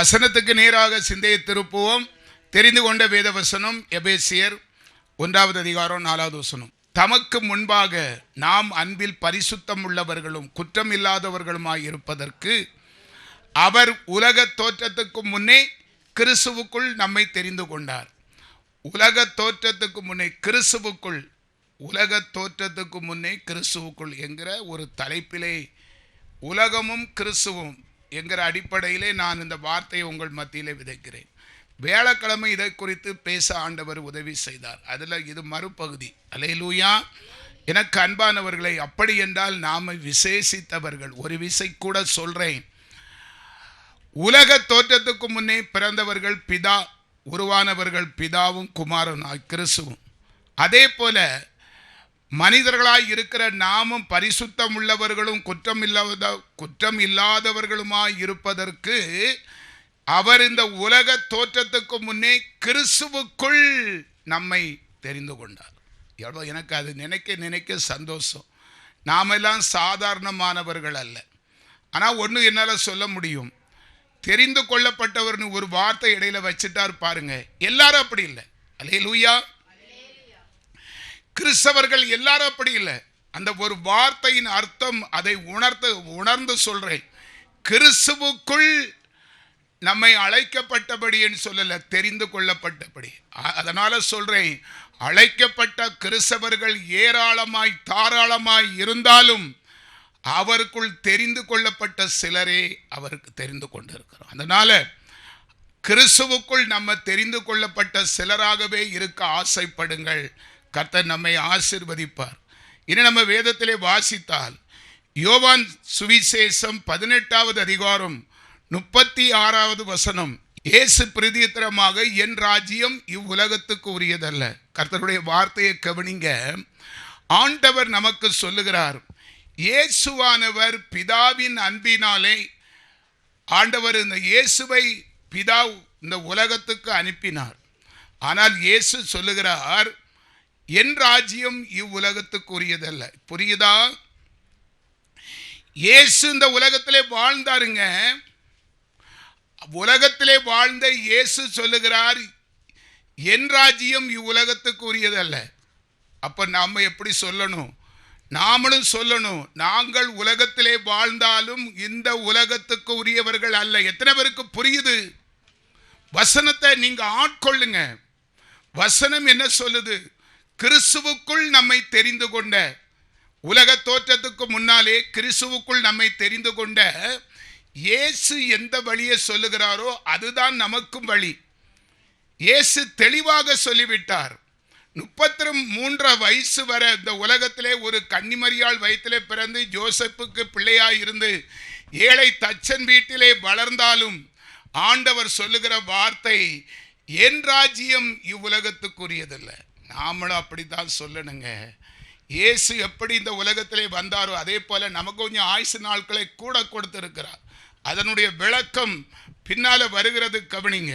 வசனத்துக்கு நேராக சிந்தையை திருப்புவோம். தெரிந்து கொண்ட வேத வசனம் எபேசியர் 1வது அதிகாரம் 4வது வசனம். தமக்கு முன்பாக நாம் அன்பில் பரிசுத்தம் உள்ளவர்களும் குற்றம் இல்லாதவர்களுமாய் இருப்பதற்கு அவர் உலக தோற்றத்துக்கு முன்னே கிறிஸ்துவுக்குள் நம்மை தெரிந்து கொண்டார். உலக தோற்றத்துக்கு முன்னே கிறிஸ்துவுக்குள், உலக தோற்றத்துக்கு முன்னே கிறிஸ்துவுக்குள் என்கிற ஒரு தலைப்பிலே உலகமும் கிறிஸ்துவும் என்கிற அடிப்படையிலே நான் இந்த வார்த்தையை உங்கள் மத்தியிலே விதைக்கிறேன். வேளக்கிழமை இதை குறித்து பேச ஆண்டவர் உதவி செய்தார். அதில் இது மறுபகுதி. அல்லேலூயா. எனக்கு அன்பானவர்களை, அப்படி என்றால் நாம் விசேஷித்தவர்கள். ஒரு விசை கூட சொல்கிறேன், உலக தோற்றத்துக்கு முன்னே பிறந்தவர்கள் பிதா, உருவானவர்கள் பிதாவும் குமாரனாய் கிறிஸ்துவும். அதே போல மனிதர்களாய் இருக்கிற நாமும் பரிசுத்தம் உள்ளவர்களும் குற்றம் இல்லாதவர்களுமாய் இருப்பதற்கு அவர் இந்த உலக தோற்றத்துக்கு முன்னே கிறிஸ்துவுக்குள் நம்மை தெரிந்து கொண்டார். எவ்வளோ எனக்கு அது நினைக்க சந்தோஷம். நாமெல்லாம் சாதாரணமானவர்கள் அல்ல. ஆனால் ஒன்று என்னால் சொல்ல முடியும், தெரிந்து கொள்ளப்பட்டவர்னு ஒரு வார்த்தை இடையில வச்சுட்டார் பாருங்க. எல்லாரும் அப்படி இல்லை. அல்லேலூயா. கிறிஸ்தவர்கள் எல்லாரும் அப்படி இல்லை. அந்த ஒரு வார்த்தையின் அர்த்தம் அதை உணர்ந்து சொல்றேன். கிறிஸ்துவுக்குள் நம்மை அழைக்கப்பட்டபடி என்று சொல்லல, தெரிந்து கொள்ளப்பட்டபடி. அதனால சொல்றேன், அழைக்கப்பட்ட கிறிஸ்தவர்கள் ஏராளமாய் தாராளமாய் இருந்தாலும் அவருக்குள் தெரிந்து கொள்ளப்பட்ட சிலரே அவருக்கு தெரிந்து கொண்டிருக்கிறோம். அதனால கிறிஸ்துவுக்குள் நம்ம தெரிந்து கொள்ளப்பட்ட சிலராகவே இருக்க ஆசைப்படுங்கள். கர்த்தர் நம்மை ஆசீர்வதிப்பார். இனி நம்ம வேதத்திலே வாசித்தால் யோவான் சுவிசேஷம் 18வது அதிகாரம் 36வது வசனம். இயேசு பிரதித்திரமாக, என் ராஜ்யம் இவ்வுலகத்துக்கு உரியதல்ல. கர்த்தருடைய வார்த்தையை கவனிங்க. ஆண்டவர் நமக்கு சொல்லுகிறார், இயேசுவானவர் பிதாவின் அன்பினாலே ஆண்டவர் இந்த இயேசுவை பிதா இந்த உலகத்துக்கு அனுப்பினார். ஆனால் இயேசு சொல்லுகிறார், என் ராஜ்யம் இவ்வுலகத்துக்கு உரியதல்ல. புரியுதா? இயேசு இந்த உலகத்திலே வாழ்ந்தாருங்க. உலகத்திலே வாழ்ந்த இயேசு சொல்லுகிறார், என் ராஜ்யம் இவ்வுலகத்துக்கு உரியதல்ல. அப்ப நாம எப்படி சொல்லணும்? நாமளும் சொல்லணும், நாங்கள் உலகத்திலே வாழ்ந்தாலும் இந்த உலகத்துக்கு உரியவர்கள் அல்ல. எத்தனை பேருக்கு புரியுது? வசனத்தை நீங்க ஆட்கொள்ளுங்க. வசனம் என்ன சொல்லுது? கிறிஸ்துவுக்குள் நம்மை தெரிந்து கொண்ட, உலக தோற்றத்துக்கு முன்னாலே கிறிஸ்துவுக்குள் நம்மை தெரிந்து கொண்ட இயேசு எந்த வழியை சொல்லுகிறாரோ அதுதான் நமக்கும் வழி. இயேசு தெளிவாக சொல்லிவிட்டார். 33 வயசு வரை இந்த உலகத்திலே ஒரு கன்னிமரியாள் வயிற்றிலே பிறந்து ஜோசப்புக்கு பிள்ளையாய் இருந்து ஏழை தச்சன் வீட்டிலே வளர்ந்தாலும் ஆண்டவர் சொல்லுகிற வார்த்தை, என் ராஜ்யம் இவ்வுலகத்துக்குரியதில்லை. நாமளும் அப்படித்தான் சொல்லணுங்க. இயேசு எப்படி இந்த உலகத்திலே வந்தாரோ அதே போல நமக்கு கொஞ்சம் ஆயுசு நாட்களை கூட கொடுத்திருக்கிறார். அதனுடைய விளக்கம் பின்னால வருகிறது, கவனிங்க.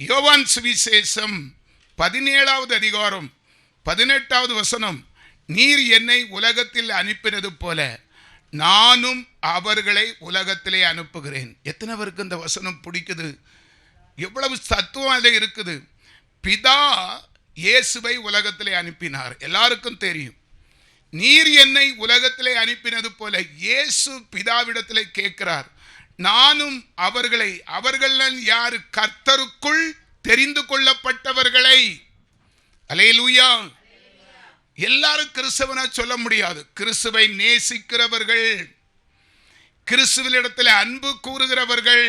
யோவான் சுவிசேஷம் 17வது அதிகாரம் 18வது வசனம். நீர் என்னை உலகத்தில் அனுப்பினது போல நானும் அவர்களை உலகத்திலே அனுப்புகிறேன். எத்தனை பேருக்கு இந்த வசனம் பிடிக்குது? எவ்வளவு தத்துவம் அதில் இருக்குது. பிதா இயேசுவை உலகத்திலே அனுப்பினார், எல்லாருக்கும் தெரியும். நீர் என்னை உலகத்திலே அனுப்பினது போல இயேசு பிதாவிடத்திலே கேட்கிறார், நானும் அவர்களை, அவர்கள் யாரு? கர்த்தருக்குள் தெரிந்து கொள்ளப்பட்டவர்களை. அல்லேலூயா. எல்லாரும் கிறிஸ்தவனா சொல்ல முடியாது. கிறிஸ்துவை நேசிக்கிறவர்கள், கிறிஸ்துவினிடத்தில் அன்பு கூறுகிறவர்கள்,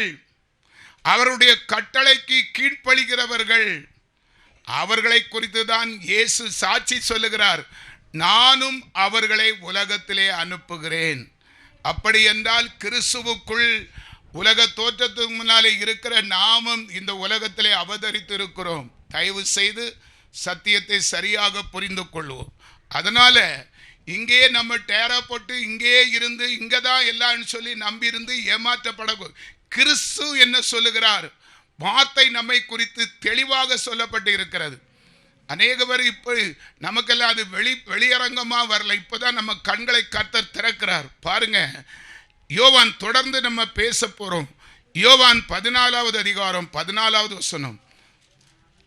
அவருடைய கட்டளைக்கு கீழ்ப்படிகிறவர்கள், அவர்களை குறித்து தான் இயேசு சாட்சி சொல்லுகிறார், நானும் அவர்களை உலகத்திலே அனுப்புகிறேன். அப்படி என்றால் கிறிஸ்துவுக்குள் உலக தோற்றத்துக்கு முன்னாலே இருக்கிற நாமும் இந்த உலகத்திலே அவதரித்து இருக்கிறோம். தயவு செய்து சத்தியத்தை சரியாக புரிந்து கொள்வோம். அதனால இங்கே நம்ம டேரா போட்டு இங்கே இருந்து இங்கே தான் எல்லாம் சொல்லி நம்பி இருந்து ஏமாற்றப்பட, கிறிஸ்து என்ன சொல்லுகிறார்? வார்த்தை நம்மை குறித்து தெளிவாக சொல்லப்பட்டு இருக்கிறது. அநேக பேர் இப்போ நமக்கெல்லாம் அது வெளியரங்கமாக வரல. இப்போதான் நம்ம கண்களை கர்த்தர் திறக்கிறார். பாருங்க, யோவான் தொடர்ந்து நம்ம பேச போறோம். யோவான் 14வது அதிகாரம் 14வது வசனம்,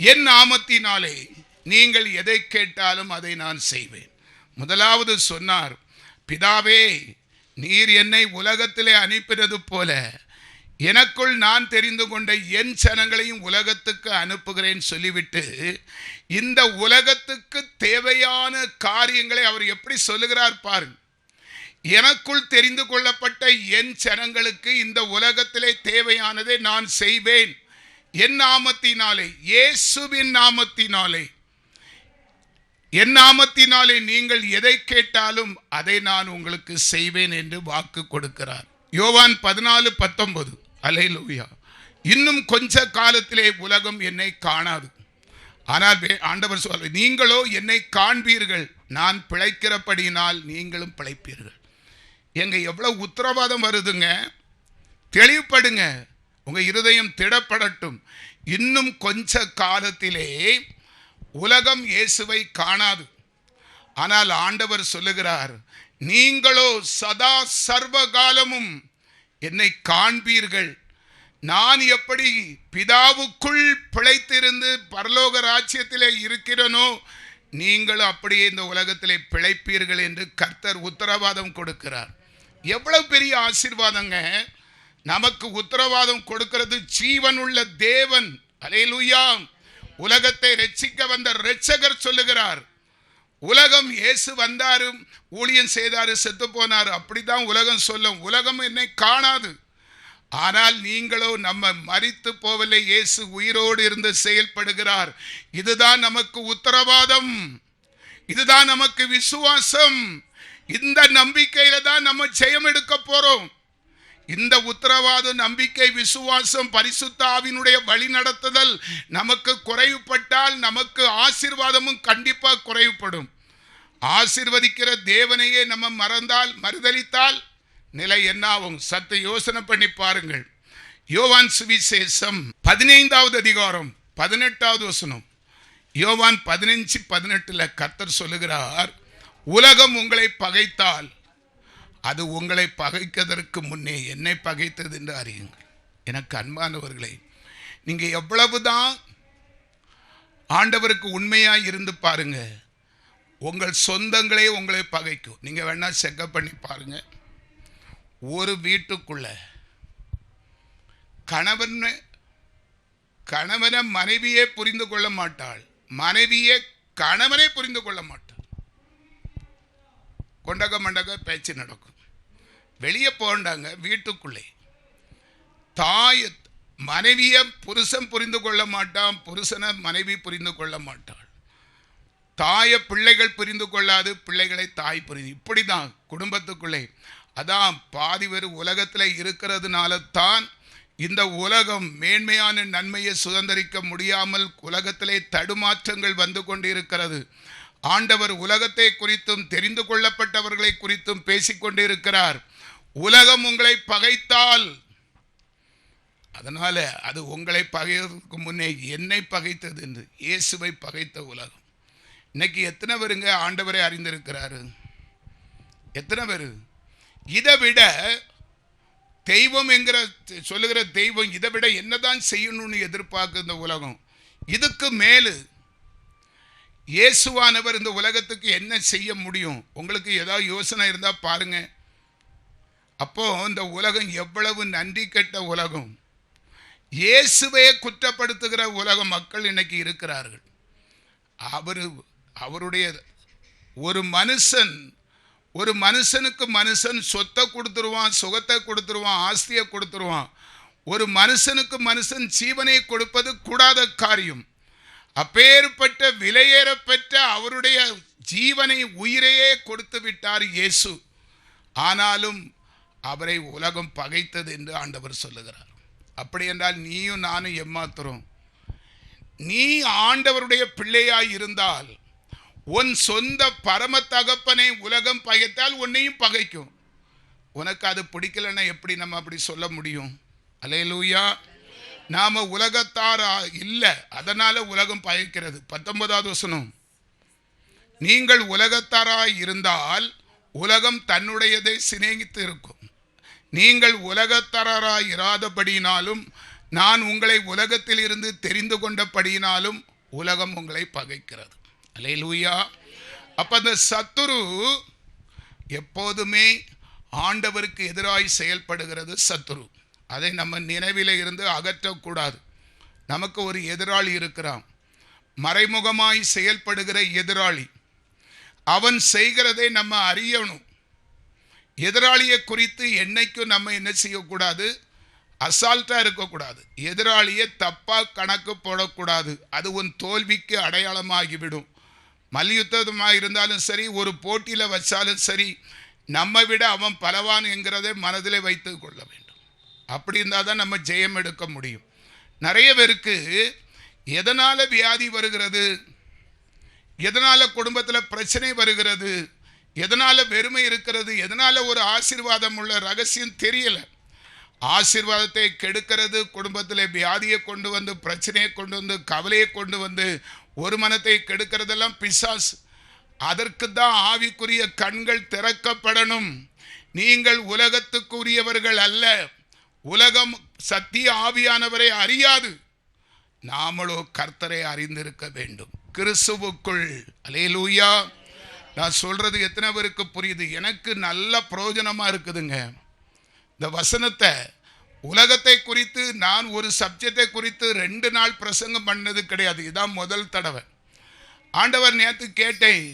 என் நாமத்தினாலே நீங்கள் எதை கேட்டாலும் அதை நான் செய்வேன். முதலாவது சொன்னார், பிதாவே, நீர் என்னை உலகத்திலே அனுப்பினது போல எனக்குள் நான் தெரிந்து கொண்ட என் ஜனங்களையும் உலகத்துக்கு அனுப்புகிறேன் சொல்லிவிட்டு, இந்த உலகத்துக்கு தேவையான காரியங்களை அவர் எப்படி சொல்லுகிறார் பாருங்க. எனக்குள் தெரிந்து கொள்ளப்பட்ட என் ஜனங்களுக்கு இந்த உலகத்திலே தேவையானதை நான் செய்வேன். என் நாமத்தினாலே, இயேசுவின் நாமத்தினாலே, என் நாமத்தினாலே நீங்கள் எதை கேட்டாலும் அதை நான் உங்களுக்கு செய்வேன் என்று வாக்கு கொடுக்கிறார். யோவான் 14:19. அல்லேலூயா. இன்னும் கொஞ்ச காலத்திலே உலகம் என்னை காணாது, ஆனால் ஆண்டவர் சொல்ல, நீங்களோ என்னை காண்பீர்கள், நான் பிழைக்கிறபடியினால் நீங்களும் பிழைப்பீர்கள். எங்க எவ்வளவு உத்தரவாதம் வருதுங்க. தெளிவுபடுங்க, உங்க இருதயம் திடப்படட்டும். இன்னும் கொஞ்ச காலத்திலே உலகம் இயேசுவை காணாது, ஆனால் ஆண்டவர் சொல்லுகிறார், நீங்களோ சதா சர்வ காலமும் என்னை காண்பீர்கள். நான் எப்படி பிதாவுக்குள் பிழைத்திருந்து பரலோக ராஜ்யத்திலே இருக்கிறனோ, நீங்களும் அப்படியே இந்த உலகத்திலே பிழைப்பீர்கள் என்று கர்த்தர் உத்தரவாதம் கொடுக்கிறார். எவ்வளவு பெரிய ஆசீர்வாதங்க. நமக்கு உத்தரவாதம் கொடுக்கிறது ஜீவனுள்ள தேவன். அல்லேலூயா. உலகத்தை ரட்சிக்க வந்த இரட்சகர் சொல்லுகிறார், உலகம் இயேசு வந்தாரு, ஊழியம் செய்தாரு, செத்து போனாரு, அப்படிதான் உலகம் சொல்லும். உலகம் என்னை காணாது, ஆனால் நீங்களோ நம்ம மரித்து போவதில்லை, இயேசு உயிரோடு இருந்து செயல்படுகிறார். இதுதான் நமக்கு உத்தரவாதம், இதுதான் நமக்கு விசுவாசம். இந்த நம்பிக்கையில தான் நம்ம ஜெயம் எடுக்க போறோம். இந்த உத்தரவாத நம்பிக்கை, விசுவாசம், பரிசுத்த ஆவியினுடைய வழி நடத்துதல் நமக்கு குறைவுபட்டால் நமக்கு ஆசீர்வாதமும் கண்டிப்பா குறைவுபடும். ஆசீர்வதிக்கிற தேவனையே நம்ம மறுதலித்தால் நிலை என்னாகும்? சற்று யோசனை பண்ணி பாருங்கள். யோவான் சுவிசேஷம் 15வது அதிகாரம் 18வது வசனம். யோவான் 15:18 கர்த்தர் சொல்லுகிறார், உலகம் உங்களை பகைத்தால் அது உங்களை பகைப்பதற்கு முன்னே என்னை பகைத்தது என்று அறியுங்கள். எனக்கு அன்பானவர்களே, நீங்க எவ்வளவுதான் ஆண்டவருக்கு உண்மையாய் இருந்து பாருங்க, உங்கள் சொந்தங்களே உங்களை பகைக்கும். நீங்க வேணா செக்கப் பண்ணி பாருங்க. ஒரு வீட்டுக்குள்ள கணவனை மனைவியே புரிந்து கொள்ள மாட்டாள், மனைவியே கணவனை புரிந்து கொள்ள மாட்டாள். கொண்டக மண்டக பேச்சு நடக்கும். வெளியே போண்டாங்க, வீட்டுக்குள்ளே தாய் மனைவிய புருஷன் புரிந்து கொள்ள மாட்டான், புருஷனை மனைவி புரிந்து கொள்ள மாட்டாள். தாயை பிள்ளைகள் புரிந்து கொள்ளாது, பிள்ளைகளை தாய் புரிந்து, இப்படிதான் குடும்பத்துக்குள்ளே. அதான் பாதி பேர் உலகத்தில் இருக்கிறதுனால தான் இந்த உலகம் மேன்மையான நன்மையை சுதந்திரிக்க முடியாமல் உலகத்திலே தடுமாற்றங்கள் வந்து கொண்டிருக்கிறது. ஆண்டவர் உலகத்தை குறித்தும் தெரிந்து கொள்ளப்பட்டவர்களை குறித்தும் பேசிக்கொண்டிருக்கிறார். உலகம் உங்களை பகைத்தால், அதனால அது உங்களை பகைவதற்கு முன்னே என்னை பகைத்தது என்று. இயேசுவை பகைத்த உலகம். இன்னைக்கு எத்தனை பேருங்க ஆண்டவரை அறிந்திருக்கிறாரு? எத்தனை பேரு? இதை விட தெய்வம் என்கிற சொல்லுகிற தெய்வம் இதை விட என்னதான் செய்யணும்னு எதிர்பார்க்க இந்த உலகம். இதுக்கு மேலு இயேசுவானவர் இந்த உலகத்துக்கு என்ன செய்ய முடியும்? உங்களுக்கு ஏதாவது யோசனை இருந்தா பாருங்க. அப்போ இந்த உலகம் எவ்வளவு நன்றி கெட்ட உலகம், இயேசுவே குற்றப்படுத்துகிற உலக மக்கள் இன்னைக்கு இருக்கிறார்கள். அவருடைய ஒரு மனுஷனுக்கு மனுஷன் சொத்தை கொடுத்துருவான், சுகத்தை கொடுத்துருவான், ஆஸ்தியை கொடுத்துருவான். ஒரு மனுஷனுக்கு மனுஷன் ஜீவனை கொடுப்பது கூடாத காரியம். அப்பேற்பட்ட விலையேற பெற்ற அவருடைய ஜீவனை, உயிரையே கொடுத்து விட்டார் இயேசு. ஆனாலும் அவரை உலகம் பகைத்தது என்று ஆண்டவர் சொல்லுகிறார். அப்படி என்றால் நீயும் நானும் ஏமாத்துறோம். நீ ஆண்டவருடைய பிள்ளையாய் இருந்தால், உன் சொந்த பரம தகப்பனை உலகம் பகைத்தால் உன்னையும் பகைக்கும். உனக்கு அது பிடிக்கலன்னா எப்படி நம்ம அப்படி சொல்ல முடியும்? அல்லேலூயா. நாம உலகத்தாரா இல்லை, அதனால உலகம் பகைக்கிறது. 19வது வசனம், நீங்கள் உலகத்தாராய் இருந்தால் உலகம் தன்னுடையதை சிநேகித்து இருக்கும். நீங்கள் உலகத்தரராய் இராதபடியினாலும் நான் உங்களை உலகத்தில் இருந்து தெரிந்து கொண்டபடியினாலும் உலகம் உங்களை பகைக்கிறது. அல்லேலூயா. அப்ப அந்த சத்துரு எப்போதுமே ஆண்டவருக்கு எதிராய் செயல்படுகிறது சத்துரு. அதை நம்ம நினைவிலே இருந்து அகற்றக்கூடாது. நமக்கு ஒரு எதிராளி இருக்கிறான், மறைமுகமாய் செயல்படுகிற எதிராளி. அவன் செய்கிறதை நம்ம அறியணும். எதிராளியை குறித்து என்னைக்கும் நம்ம என்ன செய்யக்கூடாது, அசால்ட்டாக இருக்கக்கூடாது. எதிராளியை தப்பாக கணக்கு போடக்கூடாது. அது உன் தோல்விக்கு அடையாளமாகிவிடும். மல்யுத்தமாக இருந்தாலும் சரி, ஒரு போட்டியில் வச்சாலும் சரி, நம்ம விட அவன் பலவான் என்கிறதை மனதிலே வைத்து கொள்ள வேண்டும். அப்படி இருந்தால் தான் நம்ம ஜெயம் எடுக்க முடியும். நிறைய பேருக்கு எதனால் வியாதி வருகிறது, எதனால் குடும்பத்தில் பிரச்சனை வருகிறது, எதனால் வெறுமை இருக்கிறது, எதனால் ஒரு ஆசீர்வாதம் உள்ள ரகசியம் தெரியலை. ஆசீர்வாதத்தை கெடுக்கிறது குடும்பத்தில் வியாதியை கொண்டு வந்து, பிரச்சனையை கொண்டு வந்து, கவலையை கொண்டு வந்து, ஒரு மனத்தை கெடுக்கிறதெல்லாம் பிசாசு. அதற்கு தான் ஆவிக்குரிய கண்கள் திறக்கப்படணும். நீங்கள் உலகத்துக்குரியவர்கள் அல்ல. உலகம் சத்திய ஆவியானவரை அறியாது, நாமளோ கர்த்தரை அறிந்திருக்க வேண்டும் கிறிஸ்துவுக்குள். அல்லேலூயா. நான் சொல்றது எத்தனை பேருக்கு புரியுது? எனக்கு நல்ல பிரயோஜனமா இருக்குதுங்க இந்த வசனத்தை. உலகத்தை குறித்து நான் ஒரு சப்ஜெக்டை குறித்து 2 நாள் பிரசங்கம் பண்ணது கிடையாது. இதுதான் முதல் தடவை. ஆண்டவர் நேற்று கேட்டேன்,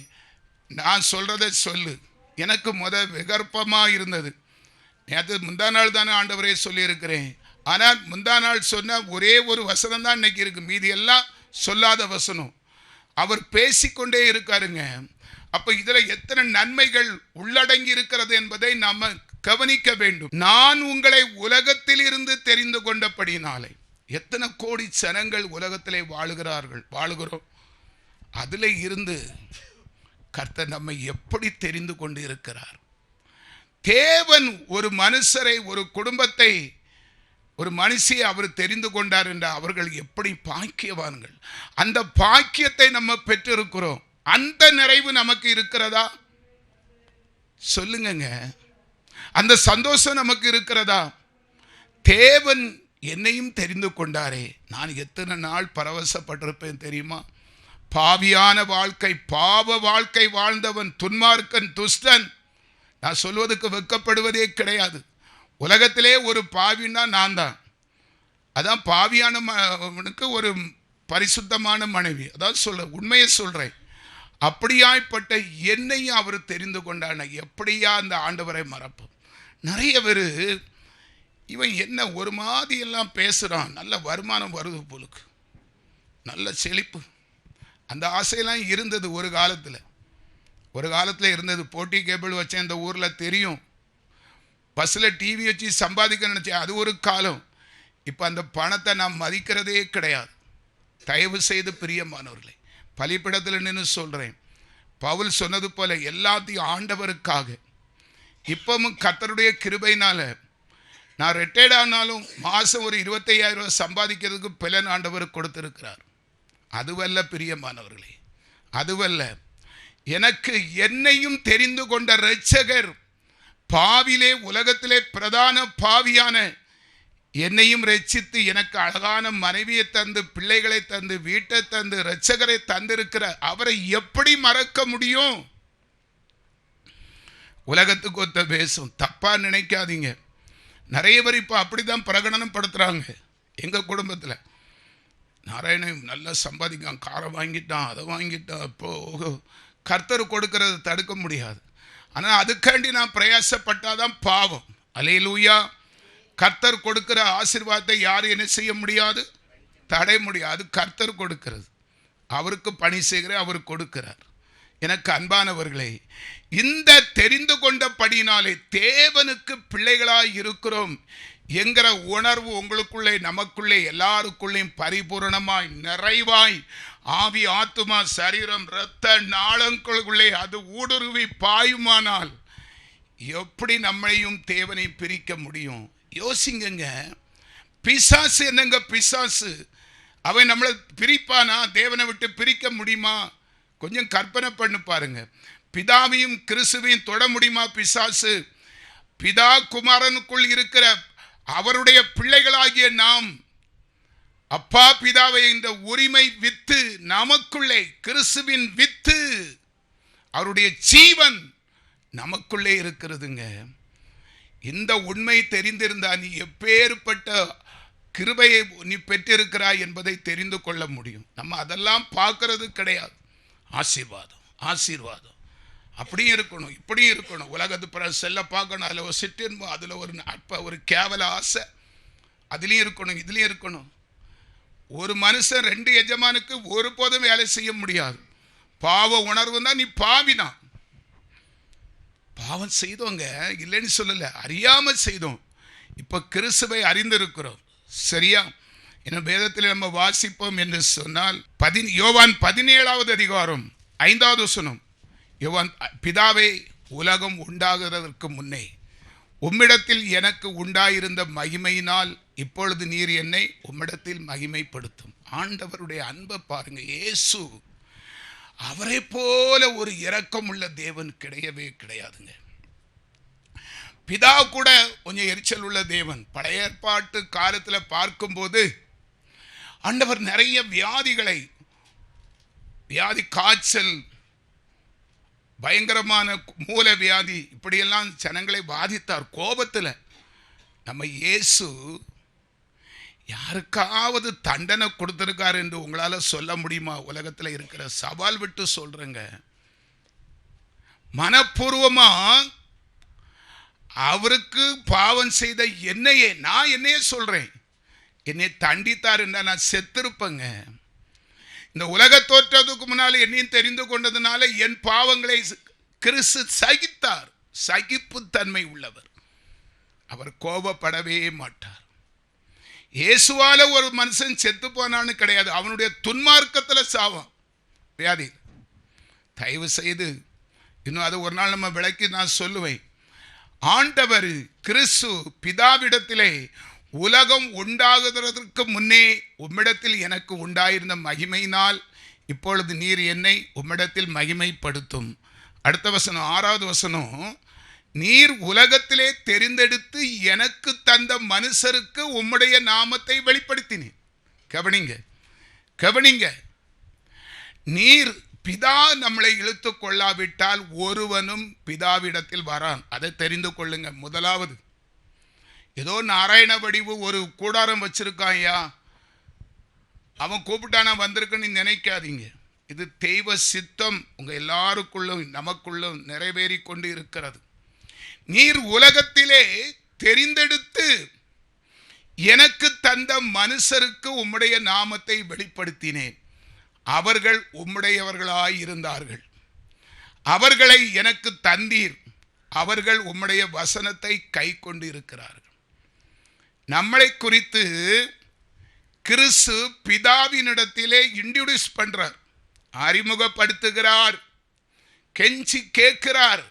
நான் சொல்றதை சொல்லு. எனக்கு விகற்பமாக இருந்தது. நேற்று முந்தா நாள் தானே ஆண்டவரே சொல்லியிருக்கிறேன். ஆனால் முந்தா நாள் சொன்ன ஒரே ஒரு வசனம் தான் இன்னைக்கு இருக்கு, மீதி எல்லாம் சொல்லாத வசனம். அவர் பேசிக்கொண்டே இருக்காருங்க. அப்ப இதுல எத்தனை நன்மைகள் உள்ளடங்கி இருக்கிறது என்பதை நாம கவனிக்க வேண்டும். நான் உங்களை உலகத்தில் இருந்து தெரிந்து கொண்டபடினாலே. எத்தனை கோடி ஜனங்கள் உலகத்திலே வாழுகிறோம். அதுல இருந்து கர்த்தர் நம்மை எப்படி தெரிந்து கொண்டு இருக்கிறார். தேவன் ஒரு மனுஷரை, ஒரு குடும்பத்தை, ஒரு மனுஷியை அவர் தெரிந்து கொண்டார் என்ற அவர்கள் எப்படி பாக்கியவான்கள். அந்த பாக்கியத்தை நம்ம பெற்றிருக்கிறோம். அந்த நிறைவு நமக்கு இருக்கிறதா? சொல்லுங்க. அந்த சந்தோஷம் நமக்கு இருக்கிறதா? தேவன் என்னையும் தெரிந்து கொண்டாரே, நான் எத்தனை நாள் பரவசப்பட்டிருப்பேன் தெரியுமா? பாவியான வாழ்க்கை, பாவ வாழ்க்கை வாழ்ந்தவன், துன்மார்க்கன், துஷ்டன். நான் சொல்வதற்கு வெட்கப்படுவதே கிடையாது. உலகத்திலே ஒரு பாவின்னா நான் தான். அதான் பாவியானவனுக்கு ஒரு பரிசுத்தமான மனைவி. அதான் உண்மையை சொல்றேன். அப்படியாய்ப்பட்ட என்னையும் அவர் தெரிந்து கொண்டான. எப்படியா அந்த ஆண்டவரை மறப்போம்? நிறைய பேர் இவன் என்ன ஒரு மாதிரி எல்லாம் பேசுகிறான், நல்ல வருமானம் வருது போலுக்கு, நல்ல செழிப்பு. அந்த ஆசையெல்லாம் இருந்தது ஒரு காலத்தில் இருந்தது. போட்டி கேபிள் வச்சேன் இந்த ஊரில் தெரியும். பஸ்ஸில் டிவி வச்சு சம்பாதிக்க நினச்சேன், அது ஒரு காலம். இப்போ அந்த பணத்தை நான் மதிக்கிறதே கிடையாது. தயவு செய்து பிரியமானவர்களே, பலிப்பிடத்தில் நின்று சொல்கிறேன், பவுல் சொன்னது போல எல்லாத்தையும் ஆண்டவருக்காக. இப்பவும் கர்த்தருடைய கிருபையினால நான் ரிட்டையர்ட் ஆனாலும் மாதம் ஒரு 25,000 ரூபாய் சம்பாதிக்கிறதுக்கு பலன் ஆண்டவர் கொடுத்திருக்கிறார். அதுவல்ல பிரியமானவர்களே, அதுவல்ல. எனக்கு என்னையும் தெரிந்து கொண்ட இரட்சகர், பாவிலே உலகத்திலே பிரதான பாவியான என்னையும் ரட்சித்து எனக்கு அழகான மனைவியை தந்து, பிள்ளைகளை தந்து, வீட்டை தந்து, இரட்சகரை தந்திருக்கிற அவரை எப்படி மறக்க முடியும்? உலகத்துக்கு ஒத்த பேசும், தப்பா நினைக்காதீங்க. நிறைய பேர் இப்போ அப்படிதான் பிரகடனம் படுத்துறாங்க. எங்க குடும்பத்தில் நாராயணன் நல்லா சம்பாதிக்கான், காரை வாங்கிட்டான், அதை வாங்கிட்டான். இப்போ கர்த்தர் கொடுக்கறத தடுக்க முடியாது. ஆனால் அதுக்காண்டி நான் பிரயாசப்பட்டாதான் பாவம். அல்லேலூயா. கர்த்தர் கொடுக்கிற ஆசீர்வாதத்தை யாரும் என்ன செய்ய முடியாது, தடை முடியாது. கர்த்தர் கொடுக்கிறது, அவருக்கு பணி செய்கிற அவர் கொடுக்கிறார். எனக்கு அன்பானவர்களே, இந்த தெரிந்து கொண்டபடியினாலே தேவனுக்கு பிள்ளைகளாய் இருக்கிறோம் என்கிற உணர்வு உங்களுக்குள்ளே, நமக்குள்ளே, எல்லாருக்குள்ளேயும் பரிபூரணமாய் நிறைவாய் ஆவி, ஆத்துமா, சரீரம், இரத்த நாளங்களுக்குள்ளே அது ஊடுருவி பாயுமானால் எப்படி நம்மளையும் தேவனை பிரிக்க முடியும்? யோசிங்க. பிசாசு என்னங்க? பிசாசு அவன் நம்மளை பிரிப்பானா? தேவனை விட்டு பிரிக்க முடியுமா? கொஞ்சம் கற்பனை பண்ணி பாருங்க. பிதாவையும் கிறிஸ்துவையும் தொட முடியுமா பிசாசு? பிதா குமாரனுக்குள் இருக்கிற அவருடைய பிள்ளைகளாகிய நாம் அப்பா பிதாவை இந்த உரிமை வித்து நமக்குள்ளே கிறிஸ்துவின் வித்து அவருடைய ஜீவன் நமக்குள்ளே இருக்கிறதுங்க. இந்த உண்மை தெரிந்திருந்தா நீ எப்பேற்பட்ட கிருபையை நீ பெற்றிருக்கிறாய் என்பதை தெரிந்து கொள்ள முடியும். நம்ம அதெல்லாம் பார்க்கறது கிடையாது. ஆசீர்வாதம் ஆசீர்வாதம் அப்படியும் இருக்கணும் இப்படியும் இருக்கணும். உலகத்து செல்ல பார்க்கணும், அதில் ஒரு சிற்றின்பம், அதில் ஒரு அற்ப ஒரு கேவல ஆசை, அதுலேயும் இருக்கணும் இதுலேயும் இருக்கணும். ஒரு மனுஷன் 2 எஜமானுக்கு ஒருபோதும் வேலை செய்ய முடியாது. பாவ உணர்வு தான், நீ பாவிதான். பாவம் செய்தோங்க, இல்லைன்னு சொல்லலை, அறியாமல் செய்தோம். இப்போ கிறிஸ்துவை அறிந்திருக்கிறோம். சரியா? என்ன வேதத்தில் நம்ம வாசிப்போம் என்று சொன்னால் யோவான் 17வது அதிகாரம் 5வது வசனம். யோவான், பிதாவே, உலகம் உண்டாகிறதற்கு முன்னே உம்மிடத்தில் எனக்கு உண்டாயிருந்த மகிமையினால் இப்பொழுது நீர் என்னை உம்மிடத்தில் மகிமைப்படுத்தும். ஆண்டவருடைய அன்பை பாருங்க. இயேசு அவரை போல ஒரு இரக்கம் உள்ள தேவன் கிடையவே கிடையாதுங்க. பிதா கூட கொஞ்சம் எரிச்சல் உள்ள தேவன். பழைய ஏற்பாட்டு காலத்தில் பார்க்கும்போது ஆண்டவர் நிறைய வியாதி, காய்ச்சல், பயங்கரமான மூல வியாதி, இப்படியெல்லாம் ஜனங்களை பாதித்தார் கோபத்தில். நம்ம இயேசு யாருக்காவது தண்டனை கொடுத்திருக்கார் என்று உங்களால் சொல்ல முடியுமா? உலகத்தில் இருக்கிற சவால் விட்டு சொல்றேங்க. மனப்பூர்வமா அவருக்கு பாவம் செய்த நான் என்னையே சொல்றேன், என்னை தண்டித்தார் என்றால் நான் செத்திருப்பேங்க. இந்த உலக தோற்றத்துக்கு முன்னால் என்னையும் தெரிந்து கொண்டதுனால என் பாவங்களை கிறிஸ்து சகித்தார். சகிப்பு தன்மை உள்ளவர். அவர் கோபப்படவே மாட்டார். இயேசுவால ஒரு மனுஷன் செத்து போனான்னு கிடையாது, அவனுடைய துன்மார்க்கத்தில் சாவான் வியாதி. தயவு செய்து இன்னும் அது ஒரு நாள் நம்ம விளக்கி நான் சொல்லுவேன். ஆண்டவர் கிறிஸ்து பிதாவிடத்திலே உலகம் உண்டாகுவதற்கு முன்னே உம்மிடத்தில் எனக்கு உண்டாயிருந்த மகிமையினால் இப்பொழுது நீர் என்னை உம்மிடத்தில் மகிமைப்படுத்தும். அடுத்த வசனம் 6வது வசனம். நீர் உலகத்திலே தெரிந்தெடுத்து எனக்கு தந்த மனுஷருக்கு உம்முடைய நாமத்தை வெளிப்படுத்தினேன். கவனிங்க. நீர் பிதா நம்மளை இழுத்து கொள்ளாவிட்டால் ஒருவனும் பிதாவிடத்தில் வரான். அதை தெரிந்து கொள்ளுங்க. முதலாவது, ஏதோ நாராயண வடிவு ஒரு கூடாரம் வச்சிருக்காயா, அவன் கூப்பிட்டானா வந்திருக்குன்னு நினைக்காதீங்க. இது தெய்வ சித்தம் உங்க எல்லாருக்குள்ளும் நமக்குள்ளும் நிறைவேறி கொண்டு இருக்கிறது. நீர் உலகத்திலே தெரிந்தெடுத்து எனக்கு தந்த மனுஷருக்கு உம்முடைய நாமத்தை வெளிப்படுத்தினேன். அவர்கள் உம்முடையவர்களாய் இருந்தார்கள். அவர்களை எனக்கு தந்தீர். அவர்கள் உம்முடைய வசனத்தை கை கொண்டு இருக்கிறார்கள். நம்மளை குறித்து கிறிஸ்து பிதாவினிடத்திலே இன்ட்ரோடியூஸ் பண்றார், அறிமுகப்படுத்துகிறார், கெஞ்சி கேட்கிறார்.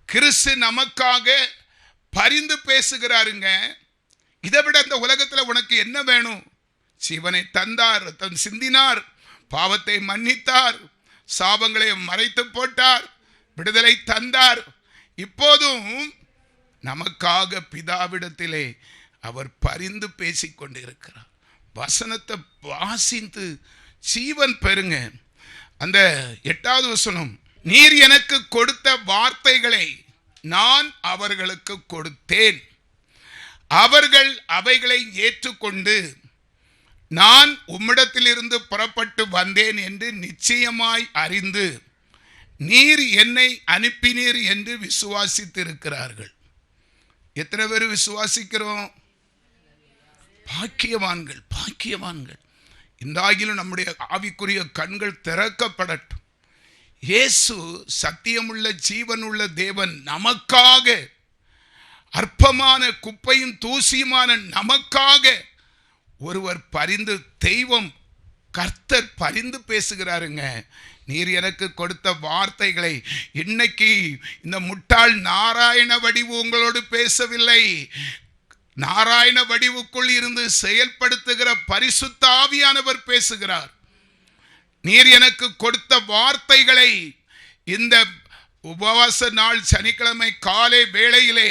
கிறிஸ்து நமக்காக பரிந்து பேசுகிறாருங்க. இதை விட இந்த உலகத்தில் உனக்கு என்ன வேணும்? ஜீவனை தந்தார், ரத்தம் சிந்தினார், பாவத்தை மன்னித்தார், சாபங்களை மறைத்து போட்டார், விடுதலை தந்தார். இப்போதும் நமக்காக பிதாவிடத்திலே அவர் பரிந்து பேசிக்கொண்டு இருக்கிறார். வசனத்தை வாசித்து ஜீவன் பெறுங்க. அந்த 8வது வசனம். நீர் எனக்கு கொடுத்த வார்த்தைகளை நான் அவர்களுக்கு கொடுத்தேன். அவர்கள் அவைகளை ஏற்றுக்கொண்டு நான் உம்மிடத்திலிருந்து புறப்பட்டு வந்தேன் என்று நிச்சயமாய் அறிந்து நீர் என்னை அனுப்பினீர் என்று விசுவாசித்திருக்கிறார்கள். எத்தனை பேர் விசுவாசிக்கிறோம்? பாக்கியவான்கள், பாக்கியவான்கள். இந்தாகிலும் நம்முடைய ஆவிக்குரிய கண்கள் திறக்கப்படட்டும். இயேசு சத்தியமுள்ள ஜீவனுள்ள தேவன் நமக்காக, அற்பமான குப்பையும் தூசியுமான நமக்காக ஒருவர் பரிந்து, தெய்வம் கர்த்தர் பரிந்து பேசுகிறாருங்க. நீர் எனக்கு கொடுத்த வார்த்தைகளை, இன்னைக்கு இந்த முட்டாள் நாராயண வடிவு உங்களோடு பேசவில்லை. நாராயண வடிவுக்குள் இருந்து செயல்படுத்துகிற பரிசுத்த ஆவியானவர் பேசுகிறார். நீர் எனக்கு கொடுத்த வார்த்தைகளை இந்த உபவாச நாள் சனிக்கிழமை காலை வேளையிலே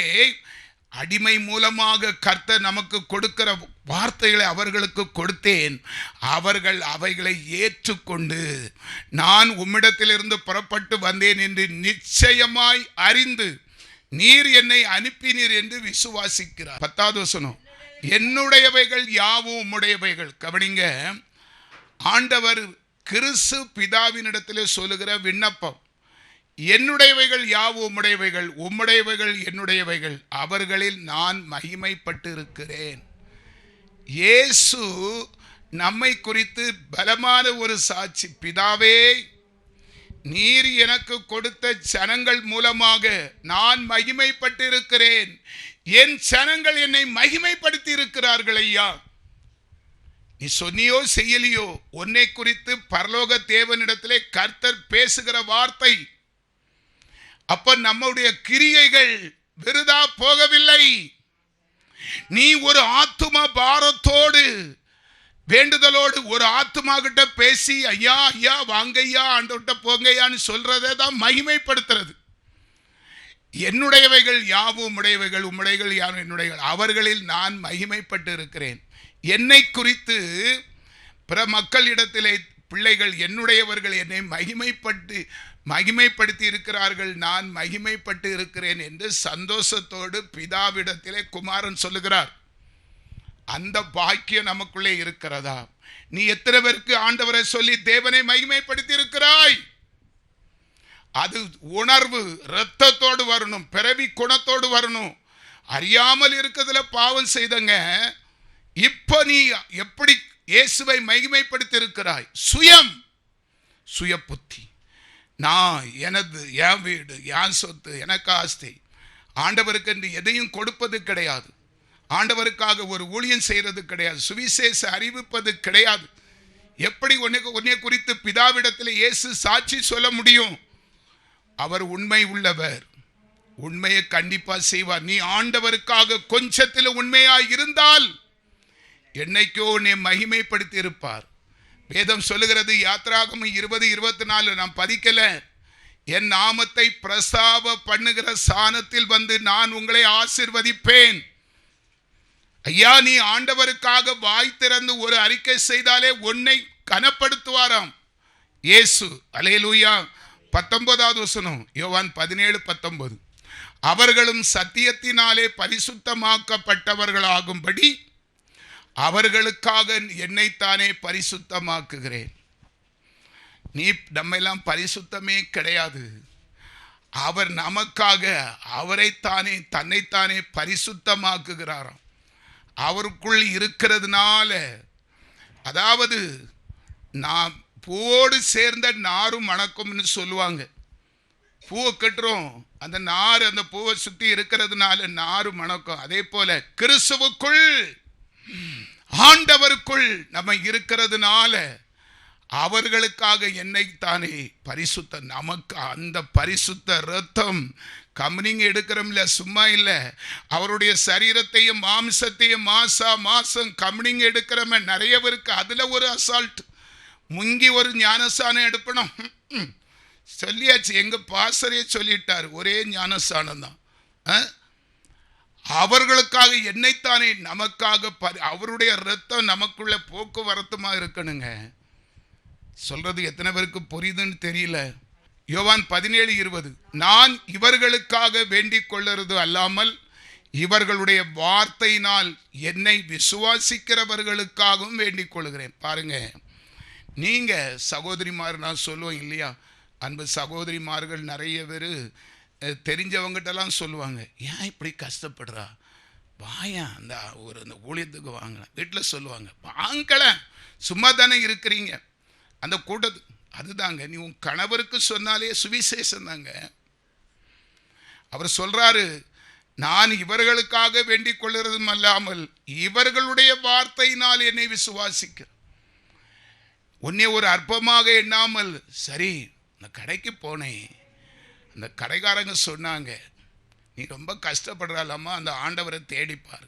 அடிமை மூலமாக கர்த்தர் நமக்கு கொடுக்கிற வார்த்தைகளை அவர்களுக்கு கொடுத்தேன். அவர்கள் அவைகளை ஏற்றுக்கொண்டு நான் உம்மிடத்திலிருந்து புறப்பட்டு வந்தேன் என்று நிச்சயமாய் அறிந்து நீர் என்னை அனுப்பினீர் என்று விசுவாசிக்கிறார். 10வது வசனம், என்னுடையவைகள் யாவும் உம்முடையவைகள். கவனிங்க, ஆண்டவர் கிறிஸ்து பிதாவினிடத்திலே சொல்லுகிற விண்ணப்பம். என்னுடையவைகள் யாவும் உம்முடையவைகள், உம்முடையவைகள் என்னுடையவைகள், அவர்களில் நான் மகிமைப்பட்டு இருக்கிறேன். இயேசு நம்மை குறித்து பலமான ஒரு சாட்சி. பிதாவே, நீர் எனக்கு கொடுத்த ஜனங்கள் மூலமாக நான் மகிமைப்பட்டு இருக்கிறேன். என் ஜனங்கள் என்னை மகிமைப்படுத்தி இருக்கிறார்கள் ஐயா. நீ சொன்னியோ செய்யலையோ, உன்னை குறித்து பரலோக தேவனிடத்திலே கர்த்தர் பேசுகிற வார்த்தை. அப்ப நம்முடைய கிரியைகள் விருதா போகவில்லை. நீ ஒரு ஆத்தும பாரத்தோடு வேண்டுதலோடு ஒரு ஆத்துமா கிட்ட பேசி ஐயா ஐயா வாங்கய்யா ஆண்டவர்கிட்ட போங்கய்யான்னு சொல்றதை தான் மகிமைப்படுத்துறது. என்னுடையவைகள் யாவும் உம்முடையவைகள், உம்முடையவைகள் யாவும் என்னுடையவைகள், அவர்களில் நான் மகிமைப்பட்டு இருக்கிறேன். என்னை குறித்து பிற மக்களிடத்திலே பிள்ளைகள் என்னுடையவர்கள் என்னை மகிமைப்படுத்தி இருக்கிறார்கள், நான் மகிமைப்பட்டு இருக்கிறேன் என்று சந்தோஷத்தோடு பிதாவிடத்திலே குமாரன் சொல்லுகிறார். அந்த பாக்கியம் நமக்குள்ளே இருக்கிறதா? நீ எத்தனை பேருக்கு ஆண்டவரை சொல்லி தேவனை மகிமைப்படுத்தி இருக்கிறாய்? அது உணர்வு இரத்தத்தோடு வரணும், பிறவி குணத்தோடு வரணும். அறியாமல் இருக்கிறதுல பாவம் செய்தங்க. இப்போ நீ எப்படி இயேசுவை மகிமைப்படுத்தி இருக்கிறாய்? சுய புத்தி. நான் எனது, என் வீடு, என் சொத்து, எனக்கு ஆஸ்தி. ஆண்டவருக்கு என்று எதையும் கொடுப்பது கிடையாது. ஆண்டவருக்காக ஒரு ஊழியம் செய்யறது கிடையாது. சுவிசேஷ அறிவிப்பது கிடையாது. எப்படி உன்னை குறித்து பிதாவிடத்தில் இயேசு சாட்சி சொல்ல முடியும்? அவர் உண்மை உள்ளவர், உண்மையை கண்டிப்பா செய்வார். நீ ஆண்டவருக்காக கொஞ்சத்தில் உண்மையாய் இருந்தால் என்னைக்கோ உன்னை மகிமைப்படுத்தி இருப்பார். வேதம் சொல்லுகிறது, யாத்ராகமம் 20:24 நான் பதிக்கல, என் நாமத்தை பிரஸ்தாப பண்ணுகிற ஸ்தானத்தில் வந்து நான் உங்களை ஆசீர்வதிப்பேன். ஐயா, நீ ஆண்டவருக்காக வாய் திறந்து ஒரு அறிக்கை செய்தாலே உன்னை கனப்படுத்துவாராம் இயேசு. அல்லேலூயா. 19வது வசனம், யோவான் 17:19, அவர்களும் சத்தியத்தினாலே பரிசுத்தமாக்கப்பட்டவர்களாகும்படி அவர்களுக்காக என்னைத்தானே பரிசுத்தமாக்குகிறேன். நீ நம்மெல்லாம் பரிசுத்தமே கிடையாது. அவர் நமக்காக அவரைத்தானே தன்னைத்தானே பரிசுத்தமாக்குகிறாராம். அவருக்குள் இருக்கிறதுனால, அதாவது நாம் பூவோடு சேர்ந்த நாரும் மணக்கும்னு சொல்லுவாங்க. பூவை கட்டுறோம், அந்த நார் அந்த பூவை சுற்றி இருக்கிறதுனால நாரு மணக்கும். அதே போல கிறிஸ்துவுக்குள் ஆண்டவருக்குள் நம்ம இருக்கிறதுனால அவர்களுக்காக என்னைத்தானே பரிசுத்த, நமக்கு அந்த பரிசுத்த இரத்தம் கம்னிங் எடுக்கிறோம்ல, சும்மா இல்லை. அவருடைய சரீரத்தையும் மாம்சத்தையும் மாசம் கம்னிங் எடுக்கிறோமே நிறைய பேருக்கு. அதில் ஒரு அசால்ட், முங்கி ஒரு ஞானஸ்தானம் எடுப்பணும் சொல்லியாச்சு. எங்க பாசரே சொல்லிட்டார், ஒரே ஞானஸ்தானம் தான். அவர்களுக்காக என்னைத்தானே நமக்காக அவருடைய இரத்தம் நமக்குள்ள போக்குவரத்துமா இருக்கணுங்க. சொல்றது எத்தனை பேருக்கு புரியுதுன்னு தெரியல. யோவான் 17:20, நான் இவர்களுக்காக வேண்டிக் கொள்ளுறது அல்லாமல் இவர்களுடைய வார்த்தையினால் என்னை விசுவாசிக்கிறவர்களுக்காகவும் வேண்டிக் கொள்கிறேன். பாருங்க, நீங்க சகோதரிமார், நான் சொல்லுவேன் இல்லையா, அன்பு சகோதரிமார்கள் நிறைய பேர் தெரிஞ்சவங்ககிட்டலாம் சொல்லுவாங்க, ஏன் இப்படி கஷ்டப்படுறா, வாயா அந்த ஊழியத்துக்கு வாங்க. வீட்டில் சொல்லுவாங்க, வாங்கல சும்மா தானே இருக்கிறீங்க. அந்த கூட்டத்து அதுதாங்க, நீ உன் கணவருக்கு சொன்னாலே சுவிசேஷம் தாங்க. அவர் சொல்றாரு, நான் இவர்களுக்காக வேண்டிக் கொள்கிறதும் அல்லாமல் இவர்களுடைய வார்த்தையினால் என்னை விசுவாசிக்க. உன்னை ஒரு அற்பமாக எண்ணாமல், சரி இந்த கடைக்கு போனேன், அந்த கடைக்காரங்க சொன்னாங்க நீ ரொம்ப கஷ்டப்படுறாலாமா, அந்த ஆண்டவரை தேடிப்பார்.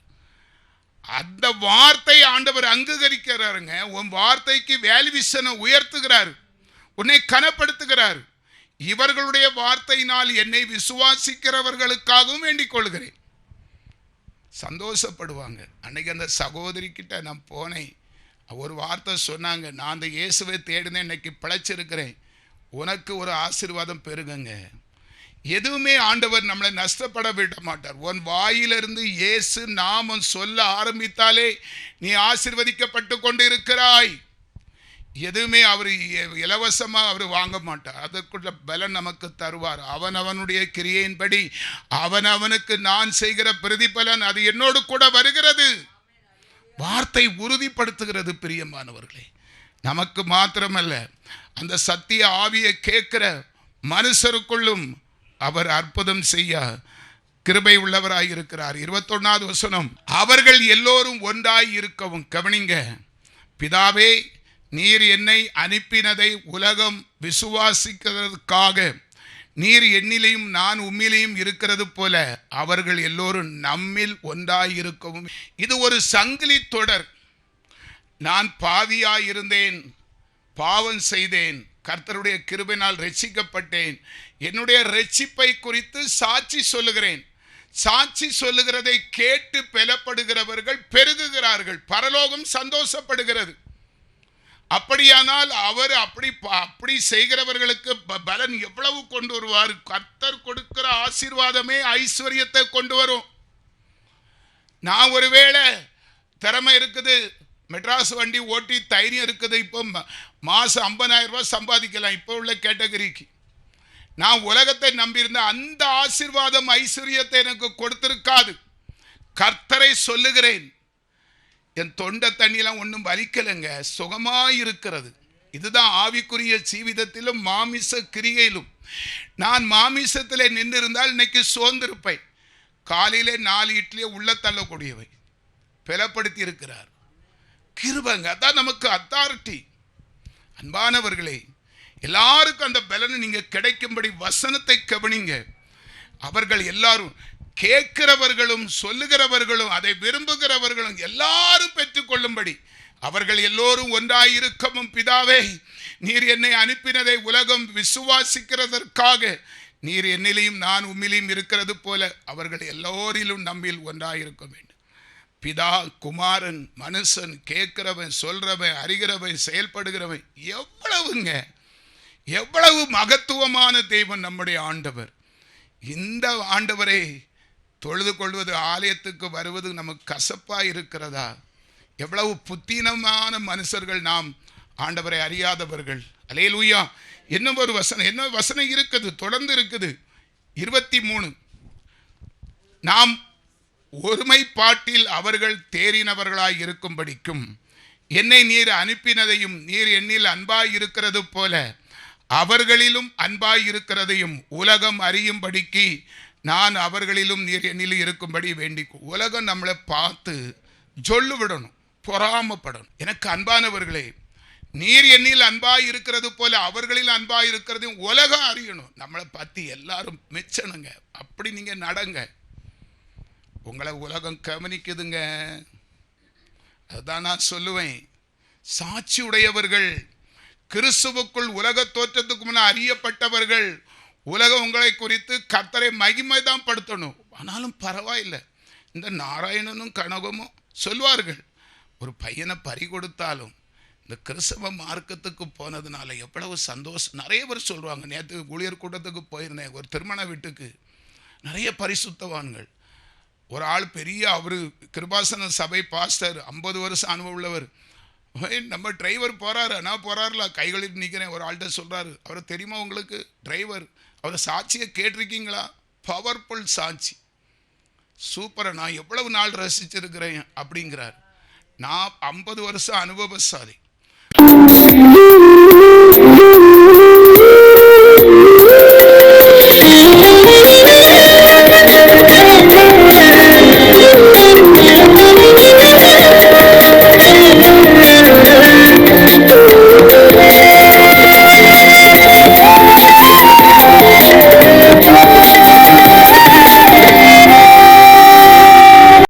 அந்த வார்த்தை ஆண்டவர் அங்கீகரிக்கிறாருங்க. உன் வார்த்தைக்கு வேல்யூவேஷனை உயர்த்துகிறார், உன்னை கனப்படுத்துகிறார். இவர்களுடைய வார்த்தையினால் என்னை விசுவாசிக்கிறவர்களுக்காகவும் வேண்டிக் கொள்கிறேன். சந்தோஷப்படுவாங்க. அன்னைக்கு அந்த சகோதரி கிட்ட நான் போனேன், ஒரு வார்த்தை சொன்னாங்க, நான் அந்த இயேசுவை தேடினேன், இன்னைக்கு பிழைச்சிருக்கிறேன், உனக்கு ஒரு ஆசீர்வாதம் பெருகுங்க. எதுவுமே ஆண்டவர் நம்மளை நஷ்டப்பட விட மாட்டார். உன் வாயிலிருந்து இயேசு நாமம் சொல்ல ஆரம்பித்தாலே நீ ஆசீர்வதிக்கப்பட்டு கொண்டு இருக்கிறாய். எதுவுமே அவர் இலவசமாக அவர் வாங்க மாட்டார். அதற்குள்ள பலன் நமக்கு தருவார். அவனுடைய கிரியையின்படி அவனுக்கு நான் செய்கிற பிரதிபலன் அது என்னோடு கூட வருகிறது. வார்த்தை உறுதிப்படுத்துகிறது. பிரியமானவர்களே, நமக்கு மாத்திரமல்ல, அந்த சத்திய ஆவியை கேட்கிற மனுஷருக்குள்ளும் அவர் அற்புதம் செய்ய கிருபை உள்ளவராய் இருக்கிறார். 21வது வசனம், அவர்கள் எல்லோரும் ஒன்றாய் இருக்கவும். கவனிங்க, பிதாவே, நீர் என்னை அனுப்பினதை உலகம் விசுவாசிக்கிறதுக்காக நீர் என்னிலையும் நான் உம்மிலையும் இருக்கிறது போல அவர்கள் எல்லோரும் நம்மில் ஒன்றாய் இருக்கவும். இது ஒரு சங்கிலி தொடர். நான் பாவியாய் இருந்தேன், பாவம் செய்தேன், கர்த்தருடைய கிருபையினால் ரட்சிக்கப்பட்டேன். என்னுடைய ரட்சிப்பை குறித்து சாட்சி சொல்லுகிறேன். சாட்சி சொல்லுகிறதை கேட்டு பெலப்படுகிறவர்கள் பெருகுகிறார்கள். பரலோகம் சந்தோஷப்படுகிறது. அப்படியானால் அவர் அப்படி செய்கிறவர்களுக்கு பலன் எவ்வளவு கொண்டு வருவார்? கர்த்தர் கொடுக்கிற ஆசீர்வாதமே ஐஸ்வர்யத்தை கொண்டு வரும். நான் ஒருவேளை திறமை இருக்குது, மெட்ராஸ் வண்டி ஓட்டி தைரியம் இருக்குது, இப்போ மாதம் 50,000 ரூபாய் சம்பாதிக்கலாம் இப்போ உள்ள கேட்டகரிக்கு. நான் உலகத்தை நம்பியிருந்த அந்த ஆசீர்வாதம் ஐஸ்வர்யத்தை எனக்கு கொடுத்திருக்காது. கர்த்தரை சொல்லுகிறேன், என் தொண்டை தண்ணியெல்லாம் ஒன்றும் வலிக்கலைங்க, சுகமாயிருக்கிறது. இதுதான் ஆவிக்குரிய ஜீவிதத்திலும் மாமிச கிரியையிலும். நான் மாமிசத்தில் நின்று இருந்தால் இன்னைக்கு சோர்ந்திருப்பேன். காலையிலே 4 இட்லியை உள்ள தள்ளக்கூடியவை பலப்படுத்தி இருக்கிறார். கிருபைங்க, அதான் நமக்கு அத்தாரிட்டி. அன்பானவர்களே, எல்லாருக்கும் அந்த பலனை நீங்க கிடைக்கும்படி வசனத்தை கவனிங்க. அவர்கள் எல்லாரும், கேட்கிறவர்களும் சொல்லுகிறவர்களும் அதை விரும்புகிறவர்களும் எல்லாரும் பெற்றுக்கொள்ளும்படி அவர்கள் எல்லோரும் ஒன்றாயிருக்கவும். பிதாவே, நீர் என்னை அனுப்பினதை உலகம் விசுவாசிக்கிறதற்காக நீர் என்னிலையும் நான் உம்மிலையும் இருக்கிறது போல அவர்கள் எல்லோரிலும் நம்மில் ஒன்றாயிருக்க வேண்டும். பிதா, குமாரன், மனுஷன், கேட்கிறவன், சொல்றவன், அறிகிறவன், செயல்படுகிறவன், எவ்வளவுங்க, எவ்வளவு மகத்துவமான தெய்வம் நம்முடைய ஆண்டவர். இந்த ஆண்டவரை தொழுது கொள்வது, ஆலயத்துக்கு வருவது நமக்கு கசப்பா இருக்கிறதா? எவ்வளவு புத்தீனமான மனுஷர்கள் நாம், ஆண்டவரை அறியாதவர்கள். அல்லேலூயா. இன்னும் ஒரு வசனம், என்ன வசனம் இருக்குது, தொடர்ந்து இருக்குது. 23, நாம் ஒருமைப்பாட்டில் அவர்கள் தேறினவர்களாய் இருக்கும்படிக்கும் என்னை நீர் அனுப்பினதையும் நீர் என்னில் அன்பாய் இருக்கிறது போல அவர்களிலும் அன்பாய் இருக்கிறதையும் உலகம் அறியும்படிக்கு நான் அவர்களிலும் நீர் என்னிலும் இருக்கும்படி வேண்டிக்கும். உலகம் நம்மளை பார்த்து சொல்லு விடணும், பொறாமப்படணும். எனக்கு அன்பானவர்களே, நீர் என்னில் அன்பாய் இருக்கிறது போல அவர்களில் அன்பாய் இருக்கிறதையும் உலகம் அறியணும். நம்மளை பார்த்து எல்லாரும் மெச்சணுங்க. அப்படி நீங்க நடங்க, உங்களை உலகம் கவனிக்குதுங்க. அதுதான் நான் சொல்லுவேன், சாட்சி உடையவர்கள், கிறிஸ்துவுக்குள் உலக தோற்றத்துக்கு முன்ன அறியப்பட்டவர்கள், உலகம் உங்களை குறித்து கர்த்தரை மகிமை தான் படுத்தணும். ஆனாலும் பரவாயில்லை, இந்த நாராயணனும் கனகமும் சொல்வார்கள், ஒரு பையனை பறி கொடுத்தாலும் இந்த கிறிஸ்தவ மார்க்கத்துக்கு போனதுனால எவ்வளவு சந்தோஷம். நிறைய பேர் சொல்லுவாங்க. நேற்று ஊழியர் கூட்டத்துக்கு போயிருந்தேன், ஒரு திருமண வீட்டுக்கு, நிறைய பரிசுத்தவான்கள். ஒரு ஆள் பெரிய, அவர் கிருபாசன சபை பாஸ்டர், 50 வருஷம் அனுபவம் உள்ளவர். நம்ம டிரைவர் போகிறாரு, நான் போகிறாருல, கைகளில் நிற்கிறேன். ஒரு ஆள்கிட்ட சொல்கிறாரு, அவரை தெரியுமா உங்களுக்கு டிரைவர், அவரை சாட்சியை கேட்டிருக்கீங்களா? பவர்ஃபுல் சாட்சி, சூப்பரை நான் எவ்வளவு நாள் ரசிச்சிருக்கிறேன் அப்படிங்கிறார். நான் 50 வருஷம் அனுபவசாலி.